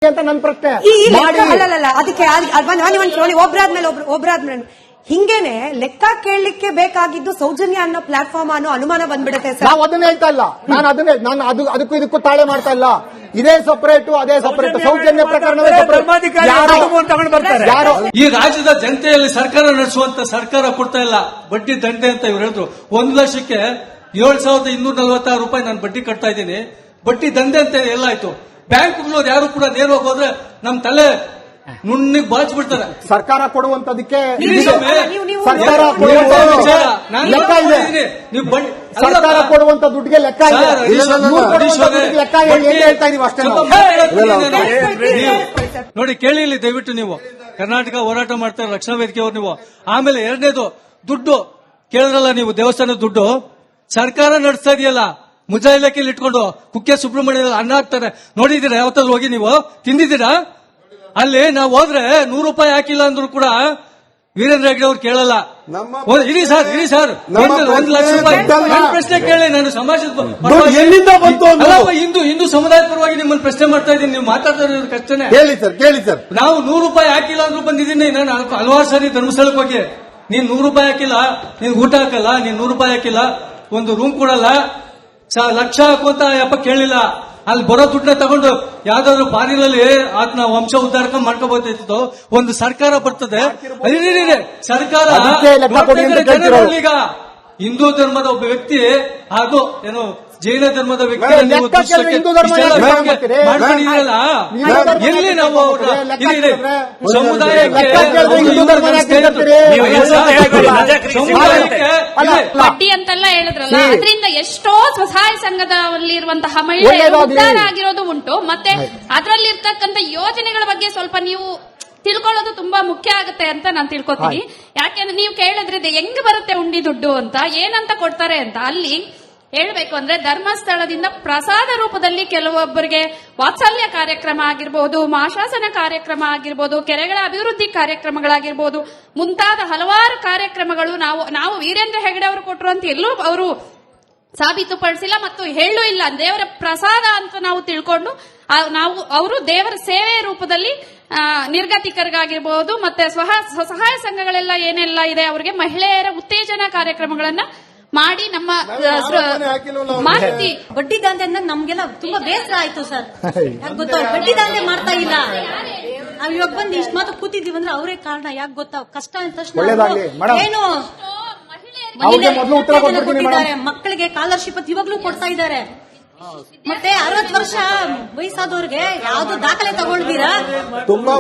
ಅಂತ ನನ್ನ ಪ್ರಶ್ನೆ. ಅಲ್ಲ ಅದಕ್ಕೆ ಒಬ್ರಾದ್ಮೇಲೆ ಹಿಂಗೇನೆ ಲೆಕ್ಕ ಕೇಳಲಿಕ್ಕೆ ಬೇಕಾಗಿದ್ದು ಸೌಜನ್ಯ ಅನ್ನೋ ಪ್ಲಾಟ್ಫಾರ್ಮ್ ಅನ್ನೋ ಅನುಮಾನ ಬಂದ್ಬಿಡುತ್ತೆ ಸರ್. ನಾವು ಅದನ್ನ ಹೇಳ್ತಾ ಇಲ್ಲ, ನಾನು ಅದಕ್ಕೂ ಇದಕ್ಕೂ ತಾಳೆ ಮಾಡ್ತಾ ಇಲ್ಲ. ಇದೇ ಸಪರೇಟ್ ಅದೇ ಸಪರೇಟ್. ಸೌಜನ್ಯ ಪ್ರಕರಣವೇ ಯಾರು ಈ ರಾಜ್ಯದ ಜನತೆಯಲ್ಲಿ ಸರ್ಕಾರ ನಡೆಸುವಂತ ಸರ್ಕಾರ ಕೊಡ್ತಾ ಇಲ್ಲ. ಬಡ್ಡಿ ದಂಡೆ ಅಂತ ಇವ್ರು ಹೇಳಿದ್ರು. 1 ಲಕ್ಷಕ್ಕೆ 7,246 ರೂಪಾಯಿ ನಾನು ಬಡ್ಡಿ ಕಟ್ತಾ ಇದ್ದೀನಿ. ಬಡ್ಡಿ ದಂಡೆ ಅಂತ ಎಲ್ಲ ಆಯ್ತು. ಬ್ಯಾಂಕ್ಗಳು ಯಾರು ಕೂಡ ನೇರವಾಗಿ ಹೋದ್ರೆ ನಮ್ ತಲೆ ನುಣ್ಣಿಗೆ ಬಾಚಿಬಿಡ್ತಾರೆ. ಸರ್ಕಾರ ಕೊಡುವಂತದಕ್ಕೆ ಸರ್ಕಾರ ಲೆಕ್ಕ ಇದೆ. ಸರ್ಕಾರ ಕೊಡುವಂತ ದುಡ್ಡಿಗೆ ಲೆಕ್ಕ ಇದೆ. ಲೆಕ್ಕ ಹೇಳ್ತಾ ಇದೀವಿ ಅಷ್ಟೇ. ನೋಡಿ ಕೇಳಿ ಇಲ್ಲಿ ದಯವಿಟ್ಟು ನೀವು ಕರ್ನಾಟಕ ಹೋರಾಟ ಮಾಡ್ತಾರೆ ರಕ್ಷಣಾ ವೇದಿಕೆಯವರು ನೀವು. ಆಮೇಲೆ ಎರಡನೇದು ದುಡ್ಡು ಕೇಳಿದ್ರಲ್ಲ ನೀವು, ದೇವಸ್ಥಾನದ ದುಡ್ಡು ಸರ್ಕಾರ ನಡೆಸ್ತಾ ಇದೆಯಲ್ಲ, ಮುಜಾ ಇಲಾಖೆಯಲ್ಲಿ ಇಟ್ಕೊಂಡು ಕುಕ್ಕೆ ಸುಬ್ರಹ್ಮಣ್ಯ ಅನ್ನ ಹಾಕ್ತಾರೆ. ನೋಡಿದ್ದೀರಾ ಯಾವತ್ತಾದ್ರು ಹೋಗಿ ನೀವು ತಿಂದಿದ್ದೀರಾ? ಅಲ್ಲಿ ನಾವು ಹೋದ್ರೆ 100 ರೂಪಾಯಿ ಹಾಕಿಲ್ಲ ಅಂದ್ರೂ ಕೂಡ ವೀರೇಂದ್ರ ಹೆಗ್ಡೆ ಅವ್ರು ಕೇಳಲ್ಲ. ಇರಿ ಸರ್ 1 ಲಕ್ಷ ರೂಪಾಯಿ. ನನ್ನ ಪ್ರಶ್ನೆ ಕೇಳಿ, ನಾನು ಸಮಾಜದ ಹಿಂದೂ ಸಮುದಾಯದ ಪರವಾಗಿ ನಿಮ್ಮನ್ನು ಪ್ರಶ್ನೆ ಮಾಡ್ತಾ ಇದ್ದೀನಿ. ನೀವು ಮಾತಾಡ್ತಾ ಇರೋದು ಕಷ್ಟನೇ. ಕೇಳಿ ಸರ್. ನಾವು 100 ರೂಪಾಯಿ ಹಾಕಿಲ್ಲ ಅಂದ್ರೂ ಬಂದಿದ್ದೀನಿ. ನಾನು ಹಲವಾರು ಸಾರಿ ಧರ್ಮಸ್ಥಳಕ್ಕೆ ಹೋಗಿ, ನೀನ್ 100 ರೂಪಾಯಿ ಹಾಕಿಲ್ಲ, ನೀನ್ ಊಟ ಹಾಕಲ್ಲ, ನೀನ್ 100 ರೂಪಾಯಿ ಹಾಕಿಲ್ಲ, ಒಂದು ರೂಮ್ ಕೊಡಲ್ಲ, ಲಕ್ಷ ಹಾಕುವಂತ ಯಪ್ಪ ಕೇಳಿಲ್ಲ. ಅಲ್ಲಿ ಬರೋ ದುಡ್ಡನ್ನ ತಗೊಂಡು ಯಾವ್ದಾದ್ರು ಪಾರಿನಲ್ಲಿ ಆತನ ವಂಶ ಉದ್ಧಾರಕ ಮಾಡ್ಕೋಬೋದಿತ್ತು. ಒಂದು ಸರ್ಕಾರ ಬರ್ತದೆ, ಸರ್ಕಾರ ಈಗ ಹಿಂದೂ ಧರ್ಮದ ಒಬ್ಬ ವ್ಯಕ್ತಿ ಹಾಗೂ ಏನು ಜೈನ ಧರ್ಮದ ವ್ಯಕ್ತಿ ಮಾಡ್ಕೊಂಡಿರಲ್ಲ. ಎಲ್ಲಿ ನಾವು ಸಮುದಾಯಕ್ಕೆ ಬಡ್ಡಿ ಅಂತೆಲ್ಲ ಹೇಳಿದ್ರಲ್ಲ, ಅದರಿಂದ ಎಷ್ಟೋ ಸ್ವಸಹಾಯ ಸಂಘದಲ್ಲಿರುವಂತಹ ಮಹಿಳೆಯರು ಉದ್ಧಾರ ಆಗಿರೋದು ಉಂಟು. ಮತ್ತೆ ಅದರಲ್ಲಿರ್ತಕ್ಕಂಥ ಯೋಜನೆಗಳ ಬಗ್ಗೆ ಸ್ವಲ್ಪ ನೀವು ತಿಳ್ಕೊಳ್ಳೋದು ತುಂಬಾ ಮುಖ್ಯ ಆಗುತ್ತೆ ಅಂತ ನಾನು ತಿಳ್ಕೊತೀನಿ. ಯಾಕೆಂದ್ರೆ ನೀವು ಕೇಳಿದ್ರೆ ಹೆಂಗ್ ಬರುತ್ತೆ ಉಂಡಿ ದುಡ್ಡು ಅಂತ, ಏನಂತ ಕೊಡ್ತಾರೆ ಅಂತ. ಅಲ್ಲಿ ಹೇಳ್ಬೇಕು ಅಂದ್ರೆ ಧರ್ಮಸ್ಥಳದಿಂದ ಪ್ರಸಾದ ರೂಪದಲ್ಲಿ ಕೆಲವೊಬ್ಬರಿಗೆ ವಾತ್ಸಲ್ಯ ಕಾರ್ಯಕ್ರಮ ಆಗಿರ್ಬೋದು, ಮಾಶಾಸನ ಕಾರ್ಯಕ್ರಮ ಆಗಿರ್ಬೋದು, ಕೆರೆಗಳ ಅಭಿವೃದ್ಧಿ ಕಾರ್ಯಕ್ರಮಗಳಾಗಿರ್ಬೋದು, ಮುಂತಾದ ಹಲವಾರು ಕಾರ್ಯಕ್ರಮಗಳು ನಾವು ವೀರೇಂದ್ರ ಹೆಗ್ಡೆ ಅವರು ಕೊಟ್ಟರು ಅಂತ ಎಲ್ಲೂ ಅವರು ಸಾಬೀತುಪಡಿಸಿಲ್ಲ ಮತ್ತು ಹೇಳೂ ಇಲ್ಲ. ದೇವರ ಪ್ರಸಾದ ಅಂತ ನಾವು ತಿಳ್ಕೊಂಡು ಅವರು ದೇವರ ಸೇವೆ ರೂಪದಲ್ಲಿ ನಿರ್ಗತಿಕರಿಗಾಗಿರ್ಬೋದು ಮತ್ತೆ ಸ್ವಸಹಾಯ ಸಂಘಗಳೆಲ್ಲ ಏನೆಲ್ಲ ಇದೆ ಅವರಿಗೆ ಮಹಿಳೆಯರ ಉತ್ತೇಜನ ಕಾರ್ಯಕ್ರಮಗಳನ್ನ ಮಾಡಿ ನಮ್ಮ ಮಾಹಿತಿ. ಬಡ್ಡಿ ದಾಂಧೆ ಅಂದ್ರೆ ನಮ್ಗೆಲ್ಲ ತುಂಬಾ ಬೇಸರ ಆಯ್ತು ಸರ್. ಗೊತ್ತಾ, ಬಡ್ಡಿ ದಾಂಧೆ ಮಾಡ್ತಾ ಇಲ್ಲ. ನಾವ್ ಇವಾಗ ಬಂದು ಇಷ್ಟು ಮಾತು ಕೂತಿದೀವಿ ಅಂದ್ರೆ ಅವರೇ ಕಾರಣ. ಯಾಕೆ ಗೊತ್ತಾ, ಕಷ್ಟ ಅಂತ ತಕ್ಷಣ ಏನು ಮಕ್ಕಳಿಗೆ ಸ್ಕಾಲರ್ಶಿಪ್ ಇವಾಗ್ಲೂ ಕೊಡ್ತಾ ಇದ್ದಾರೆ. ಮತ್ತೆ 60 ವರ್ಷ ವಯಸ್ಸಾದವ್ರಿಗೆ ಯಾವ್ದು ದಾಖಲೆ ತಗೊಳ್ತೀರಾ? ತುಂಬಾ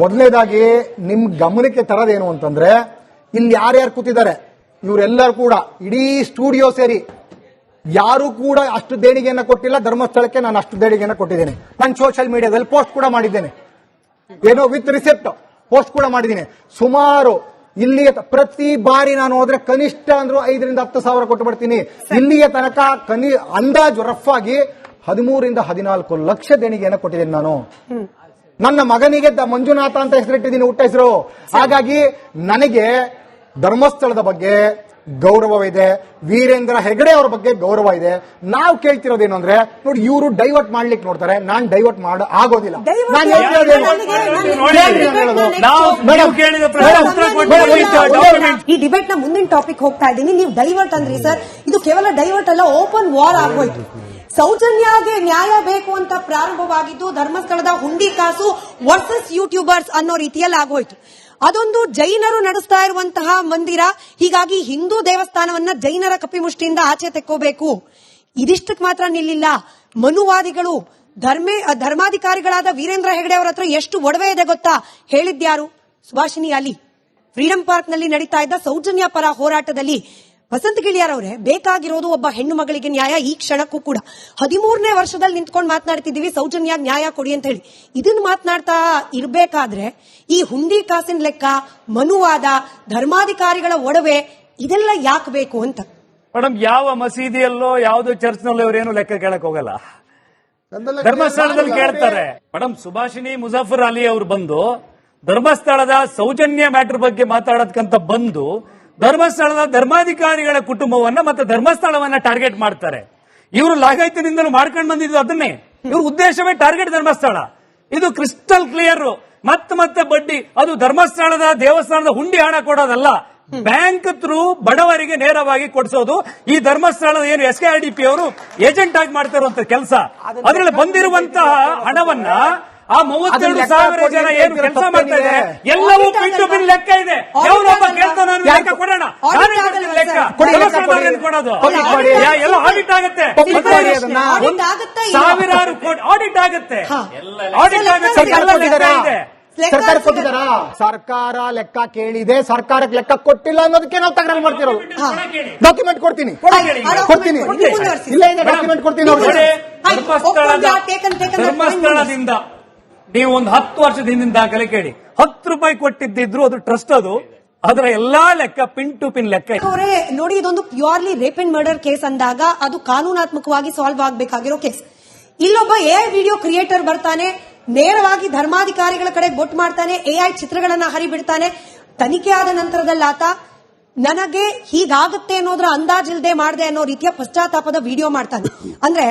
ಮೊದಲನೇದಾಗಿ ನಿಮ್ ಗಮನಕ್ಕೆ ತರದೇನು ಅಂತಂದ್ರೆ, ಇಲ್ಲಿ ಯಾರ್ಯಾರು ಕೂತಿದ್ದಾರೆ ಇವರೆಲ್ಲರೂ ಕೂಡ ಇಡೀ ಸ್ಟುಡಿಯೋ ಸೇರಿ ಯಾರು ಕೂಡ ಅಷ್ಟು ದೇಣಿಗೆಯನ್ನ ಕೊಟ್ಟಿಲ್ಲ. ಧರ್ಮಸ್ಥಳಕ್ಕೆ ನಾನು ಅಷ್ಟು ದೇಣಿಗೆಯನ್ನ ಕೊಟ್ಟಿದ್ದೇನೆ. ನಾನು ಸೋಷಿಯಲ್ ಮೀಡಿಯಾದಲ್ಲಿ ಪೋಸ್ಟ್ ಕೂಡ ಮಾಡಿದ್ದೇನೆ, ಏನೋ ವಿತ್ ರಿಸೆಪ್ಟ್ ಪೋಸ್ಟ್ ಕೂಡ ಮಾಡಿದ್ದೀನಿ. ಸುಮಾರು ಇಲ್ಲಿಯ ಪ್ರತಿ ಬಾರಿ ನಾನು ಹೋದ್ರೆ ಕನಿಷ್ಠ ಅಂದ್ರೂ 5 ರಿಂದ 10 ಸಾವಿರ ಕೊಟ್ಟು ಬರ್ತೀನಿ. ಇಲ್ಲಿಯ ತನಕ ಅಂದಾಜು ರಫ್ ಆಗಿ 13 ರಿಂದ 14 ಲಕ್ಷ ದೇಣಿಗೆಯನ್ನು ಕೊಟ್ಟಿದ್ದೀನಿ ನಾನು. ನನ್ನ ಮಗನಿಗೆ ಮಂಜುನಾಥ ಅಂತ ಹೆಸರಿಟ್ಟಿದ್ದೀನಿ, ಹುಟ್ಟ ಹೆಸರು. ಹಾಗಾಗಿ ನನಗೆ ಧರ್ಮಸ್ಥಳದ ಬಗ್ಗೆ ಗೌರವವಿದೆ, ವೀರೇಂದ್ರ ಹೆಗಡೆ ಅವರ ಬಗ್ಗೆ ಗೌರವ ಇದೆ. ನಾವು ಕೇಳ್ತಿರೋದೇನು ಅಂದ್ರೆ, ನೋಡಿ ಇವರು ಡೈವರ್ಟ್ ಮಾಡ್ಲಿಕ್ಕೆ ನೋಡ್ತಾರೆ, ನಾನ್ ಡೈವರ್ಟ್ ಆಗೋದಿಲ್ಲ. ಈ ಡಿಬೇಟ್ ನ ಮುಂದಿನ ಟಾಪಿಕ್ ಹೋಗ್ತಾ ಇದ್ದೀನಿ. ನೀವು ಡೈವರ್ಟ್ ಅಂದ್ರಿ ಸರ್, ಇದು ಕೇವಲ ಡೈವರ್ಟ್ ಅಲ್ಲ, ಓಪನ್ ವಾರ್ ಆಗೋಯ್ತು. ಸೌಜನ್ಯಗೆ ನ್ಯಾಯ ಬೇಕು ಅಂತ ಪ್ರಾರಂಭವಾಗಿದ್ದು ಧರ್ಮಸ್ಥಳದ ಹುಂಡಿ ಕಾಸು ವರ್ಸಸ್ ಯೂಟ್ಯೂಬರ್ಸ್ ಅನ್ನೋ ರೀತಿಯಲ್ಲಿ ಆಗೋಯ್ತು. ಅದೊಂದು ಜೈನರು ನಡೆಸ್ತಾ ಇರುವಂತಹ ಮಂದಿರ, ಹೀಗಾಗಿ ಹಿಂದೂ ದೇವಸ್ಥಾನವನ್ನ ಜೈನರ ಕಪಿಮುಷ್ಟಿಯಿಂದ ಆಚೆ ತೆಕ್ಕೋಬೇಕು. ಇದಿಷ್ಟಕ್ಕೆ ಮಾತ್ರ ನಿಲ್ಲಿಲ್ಲ. ಮನುವಾದಿಗಳು ಧರ್ಮಾಧಿಕಾರಿಗಳಾದ ವೀರೇಂದ್ರ ಹೆಗಡೆ ಅವರ ಹತ್ರ ಎಷ್ಟು ಒಡವೆ ಇದೆ ಗೊತ್ತಾ? ಹೇಳಿದ್ಯಾರು? ಸುಭಾಷಿಣಿ ಅಲಿ. ಫ್ರೀಡಂ ಪಾರ್ಕ್ ನಲ್ಲಿ ನಡೀತಾ ಇದ್ದ ಸೌಜನ್ಯ ಪರ ಹೋರಾಟದಲ್ಲಿ ವಸಂತ ಗಿಳಿಯಾರವರೇ, ಬೇಕಾಗಿರೋದು ಒಬ್ಬ ಹೆಣ್ಣು ಮಗಳಿಗೆ ನ್ಯಾಯ. ಈ ಕ್ಷಣಕ್ಕೂ ಕೂಡ 13ನೇ ವರ್ಷದಲ್ಲಿ ನಿಂತ್ಕೊಂಡು ಮಾತನಾಡ್ತಿದ್ದೀವಿ ಸೌಜನ್ಯ ನ್ಯಾಯ ಕೊಡಿ ಅಂತ ಹೇಳಿ. ಇದನ್ನ ಮಾತನಾಡ್ತಾ ಇರ್ಬೇಕಾದ್ರೆ ಈ ಹುಂಡಿ ಕಾಸಿನ ಲೆಕ್ಕ, ಮನುವಾದ, ಧರ್ಮಾಧಿಕಾರಿಗಳ ಒಡವೆ ಇದೆಲ್ಲ ಯಾಕೆ ಬೇಕು ಅಂತ. ಮೇಡಮ್, ಯಾವ ಮಸೀದಿಯಲ್ಲೋ ಯಾವ್ದು ಚರ್ಚ್ನಲ್ಲೋ ಇವರೇನು ಲೆಕ್ಕ ಕೇಳಕ್ ಹೋಗಲ್ಲ, ಧರ್ಮಸ್ಥಳದಲ್ಲಿ ಕೇಳ್ತಾರೆ. ಮೇಡಮ್, ಸುಭಾಷಿಣಿ ಮುಜಾಫರ್ ಅಲಿ ಅವರು ಬಂದು ಧರ್ಮಸ್ಥಳದ ಸೌಜನ್ಯ ಮ್ಯಾಟರ್ ಬಗ್ಗೆ ಮಾತಾಡೋದಕ್ಕಂತ ಬಂದು ಧರ್ಮಸ್ಥಳದ ಧರ್ಮಾಧಿಕಾರಿಗಳ ಕುಟುಂಬವನ್ನ ಮತ್ತೆ ಧರ್ಮಸ್ಥಳವನ್ನ ಟಾರ್ಗೆಟ್ ಮಾಡ್ತಾರೆ. ಇವರು ಲಾಗಾಯತಿನಿಂದಲೂ ಮಾಡ್ಕೊಂಡು ಬಂದಿದ್ದು ಅದನ್ನೇ. ಇವ್ರ ಉದ್ದೇಶವೇ ಟಾರ್ಗೆಟ್ ಧರ್ಮಸ್ಥಳ. ಇದು ಕ್ರಿಸ್ಟಲ್ ಕ್ಲಿಯರ್. ಮತ್ತೆ ಬಡ್ಡಿ, ಅದು ಧರ್ಮಸ್ಥಳದ ದೇವಸ್ಥಾನದ ಹುಂಡಿ ಹಣ ಕೊಡೋದಲ್ಲ, ಬ್ಯಾಂಕ್ ಥ್ರೂ ಬಡವರಿಗೆ ನೇರವಾಗಿ ಕೊಡಿಸೋದು. ಈ ಧರ್ಮಸ್ಥಳದ ಏನು SKIDP ಅವರು ಏಜೆಂಟ್ ಆಗಿ ಮಾಡ್ತಿರುವಂತ ಕೆಲಸ. ಅದರಲ್ಲಿ ಬಂದಿರುವಂತಹ ಹಣವನ್ನ ಆ 32,000 ಜನ ಏನು ಕೆಲಸ ಮಾಡ್ತಾ ಇದ್ದಾರೆ ಎಲ್ಲವೂ ಪಿನ್ ಟು ಪಿನ್ ಲೆಕ್ಕ ಇದೆ. ಯಾವನೊಬ್ಬ ಕೇಳ್ತಾನೆ ಲೆಕ್ಕ ಕೊಡೋಣ, ನಾನೇ ಕೊಡ್ತೀನಿ ಲೆಕ್ಕ. ಕೊಡೋದು ಎಲ್ಲ ಆಡಿಟ್ ಆಗುತ್ತೆ, ಸಾವಿರಾರು ಕೋಟಿ ಆಡಿಟ್ ಆಗುತ್ತೆ. ಸರ್ಕಾರ ಕೊಟ್ಟಿದ್ದಾರಾ? ಸರ್ಕಾರ ಲೆಕ್ಕ ಕೇಳಿದೆ, ಸರ್ಕಾರಕ್ಕೆ ಲೆಕ್ಕ ಕೊಟ್ಟಿಲ್ಲ ಅನ್ನೋದಕ್ಕೆ ನಾವು ತಕರಾರು ಮಾಡ್ತಿರೋದು. ಡಾಕ್ಯುಮೆಂಟ್ ಕೊಡ್ತೀನಿ. ಇಲ್ಲ ಇದೆ, ಡಾಕ್ಯುಮೆಂಟ್ ಕೊಡ್ತೀನಿ. ಧರ್ಮಸ್ಥಳದಿಂದ ನೀವು ಒಂದು 10 ವರ್ಷದ ಹಿಂದಿನ ದಾಖಲೆ ಕೇಳಿ. 10 ರೂಪಾಯಿ ಕೊಟ್ಟಿದ್ದಿದ್ರು ಅದು ಟ್ರಸ್ಟ್, ಅದರ ಎಲ್ಲಾ ಲೆಕ್ಕ ಪಿನ್ ಟು ಪಿನ್ ಲೆಕ್ಕ. ಅವರೇ ನೋಡಿ, ಇದೊಂದು purely rape and murder case ಅಂದಾಗ ಅದು ಕಾನೂನಾತ್ಮಕವಾಗಿ ಸಾಲ್ವ್ ಆಗಬೇಕಾಗಿರೋ ಕೇಸ್. ಇಲ್ಲೊಬ್ಬ AI ವಿಡಿಯೋ ಕ್ರಿಯೇಟರ್ ಬರ್ತಾನೆ, ನೇರವಾಗಿ ಧರ್ಮಾಧಿಕಾರಿಗಳ ಕಡೆ ಬೊಟ್ಟು ಮಾಡ್ತಾನೆ, AI ಚಿತ್ರಗಳನ್ನ ಹರಿಬಿಡ್ತಾನೆ. ತನಿಖೆ ಆದ ನಂತರದಲ್ಲಿ ಆತ ನನಗೆ ಹೀಗಾಗುತ್ತೆ ಅನ್ನೋದ್ರ ಅಂದಾಜಿಲ್ದೆ ಮಾಡದೆ ಅನ್ನೋ ರೀತಿಯ ಪಶ್ಚಾತ್ತಾಪದ ವಿಡಿಯೋ ಮಾಡ್ತಾನೆ. ಅಂದ್ರೆ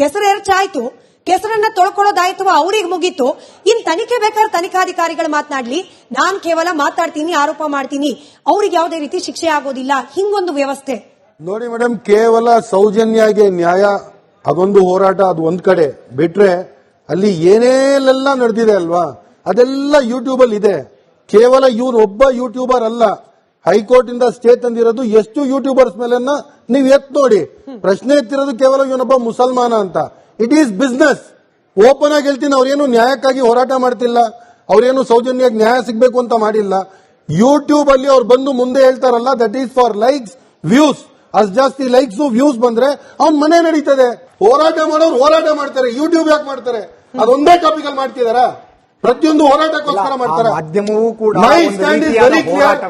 ಕೆಸರು ಎರಚಾಯ್ತು, ಕೆಸರನ್ನ ತೊಳ್ಕೊಳ್ಳೋದಾಯ್ತು, ಅವ್ರಿಗೆ ಮುಗೀತು. ಇನ್ ತನಿಖೆ ಬೇಕಾದ್ರೆ ತನಿಖಾಧಿಕಾರಿಗಳು ಮಾತನಾಡ್ಲಿ, ನಾನ್ ಕೇವಲ ಮಾತಾಡ್ತೀನಿ, ಆರೋಪ ಮಾಡ್ತೀನಿ, ಅವ್ರಿಗೆ ಯಾವುದೇ ರೀತಿ ಶಿಕ್ಷೆ ಆಗೋದಿಲ್ಲ. ಹಿಂಗೊಂದು ವ್ಯವಸ್ಥೆ ನೋಡಿ ಮೇಡಮ್. ಕೇವಲ ಸೌಜನ್ಯಗೆ ನ್ಯಾಯ ಅದೊಂದು ಹೋರಾಟ, ಅದು ಒಂದ್ ಕಡೆ ಬಿಟ್ರೆ ಅಲ್ಲಿ ಏನೇನೆಲ್ಲ ನಡೆದಿದೆ ಅಲ್ವಾ, ಅದೆಲ್ಲ ಯೂಟ್ಯೂಬ್ ಅಲ್ಲಿ ಇದೆ. ಕೇವಲ ಇವ್ರು ಒಬ್ಬ ಯೂಟ್ಯೂಬರ್ ಅಲ್ಲ, ಹೈಕೋರ್ಟ್ ಇಂದ ಸ್ಟೇ ತಂದಿರೋದು ಎಷ್ಟು ಯೂಟ್ಯೂಬರ್ಸ್ ಮೇಲೆ ನೀವು ಎತ್ ನೋಡಿ. ಪ್ರಶ್ನೆ ಎತ್ತಿರೋದು ಕೇವಲ ಇವನೊಬ್ಬ ಮುಸಲ್ಮಾನ ಅಂತ. It is business. ಓಪನ್ ಆಗಿ ಹೇಳ್ತೀನಿ, ಅವ್ರೇನು ನ್ಯಾಯಕ್ಕಾಗಿ ಹೋರಾಟ ಮಾಡ್ತಿಲ್ಲ, ಅವ್ರೇನು ಸೌಜನ್ಯಕ್ಕೆ ನ್ಯಾಯ ಸಿಗ್ಬೇಕು ಅಂತ ಮಾಡಿಲ್ಲ. ಯೂಟ್ಯೂಬ್ ಅಲ್ಲಿ ಅವ್ರು ಬಂದು ಮುಂದೆ ಹೇಳ್ತಾರಲ್ಲ, that is for likes, views. ಅಷ್ಟು ಜಾಸ್ತಿ ಲೈಕ್ಸ್ ವ್ಯೂಸ್ ಬಂದ್ರೆ ಅವ್ನ್ ಮನೆ ನಡೀತದೆ. ಹೋರಾಟ ಮಾಡೋರು ಹೋರಾಟ ಮಾಡ್ತಾರೆ, ಯೂಟ್ಯೂಬ್ ಯಾಕೆ ಮಾಡ್ತಾರೆ? ಅದೊಂದೇ ಟಾಪಿಕ್ ಅಲ್ಲಿ ಮಾಡ್ತಿದಾರಾ? ಪ್ರತಿಯೊಂದು ಹೋರಾಟಕ್ಕೋಸ್ಕರ ಮಾಡ್ತಾರೆ. ಮಾಧ್ಯಮವೂ ಕೂಡ my stand is very clear.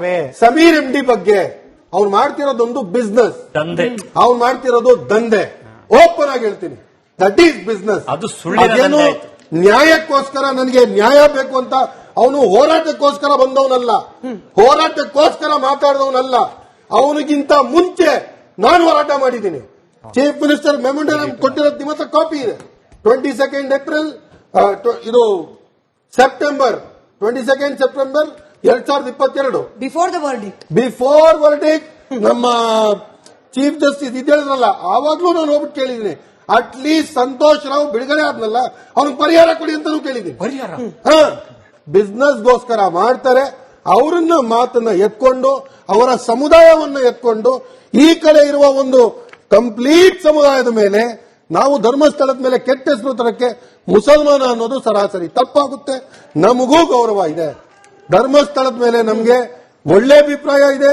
Sameer MD ಬಗ್ಗೆ ಅವ್ರು ಮಾಡ್ತಿರೋದೊಂದು ಬಿಸ್ನೆಸ್, ಅವ್ರು ಮಾಡ್ತಿರೋದು ದಂಧೆ. ಓಪನ್ ಆಗಿ ಹೇಳ್ತೀನಿ, ದಟ್ ಈಸ್ ಬಿಸ್ನೆಸ್. ಅದೇನು ನ್ಯಾಯಕ್ಕೋಸ್ಕರ ನನಗೆ ನ್ಯಾಯ ಬೇಕು ಅಂತ ಅವನು ಹೋರಾಟಕ್ಕೋಸ್ಕರ ಬಂದವನಲ್ಲ, ಹೋರಾಟಕ್ಕೋಸ್ಕರ ಮಾತಾಡಿದವನಲ್ಲ. ಅವನಿಗಿಂತ ಮುಂಚೆ ನಾನು ಹೋರಾಟ ಮಾಡಿದ್ದೀನಿ. ಚೀಫ್ ಮಿನಿಸ್ಟರ್ ಮೆಮೊಂಡರಂ ಕೊಟ್ಟಿರೋದು ನಿಮ್ಮ ಹತ್ರ ಕಾಪಿ ಇದೆ. 22 ಏಪ್ರಿಲ್ ಇದು ಸೆಪ್ಟೆಂಬರ್ 22 ಸೆಪ್ಟೆಂಬರ್ 2022 ಬಿಫೋರ್ ವರ್ಡಿಕ್ಟ್ ನಮ್ಮ ಚೀಫ್ ಜಸ್ಟಿಸ್ ಇದ್ದೇಳಿದ್ರಲ್ಲ, ಆವಾಗ್ಲೂ ನಾನು ಹೋಗ್ಬಿಟ್ಟು ಕೇಳಿದ್ದೀನಿ, ಅಟ್ಲೀಸ್ಟ್ ಸಂತೋಷ್ ರಾವ್ ಬಿಡುಗಡೆ ಆದ್ನಲ್ಲ ಅವ್ನಿಗೆ ಪರಿಹಾರ ಕೊಡಿ ಅಂತಾನು ಕೇಳಿದ್ದೀನಿ. ಬಿಸ್ನೆಸ್ಗೋಸ್ಕರ ಮಾಡ್ತಾರೆ. ಅವರನ್ನ ಮಾತನ್ನ ಎತ್ಕೊಂಡು, ಅವರ ಸಮುದಾಯವನ್ನ ಎತ್ಕೊಂಡು, ಈ ಕಡೆ ಇರುವ ಒಂದು ಕಂಪ್ಲೀಟ್ ಸಮುದಾಯದ ಮೇಲೆ ನಾವು ಧರ್ಮಸ್ಥಳದ ಮೇಲೆ ಕೆಟ್ಟ ಹೆಸರು ತರಕ್ಕೆ ಮುಸಲ್ಮಾನ ಅನ್ನೋದು ಸರಾಸರಿ ತಪ್ಪಾಗುತ್ತೆ. ನಮಗೂ ಗೌರವ ಇದೆ, ಧರ್ಮಸ್ಥಳದ ಮೇಲೆ ನಮಗೆ ಒಳ್ಳೆ ಅಭಿಪ್ರಾಯ ಇದೆ.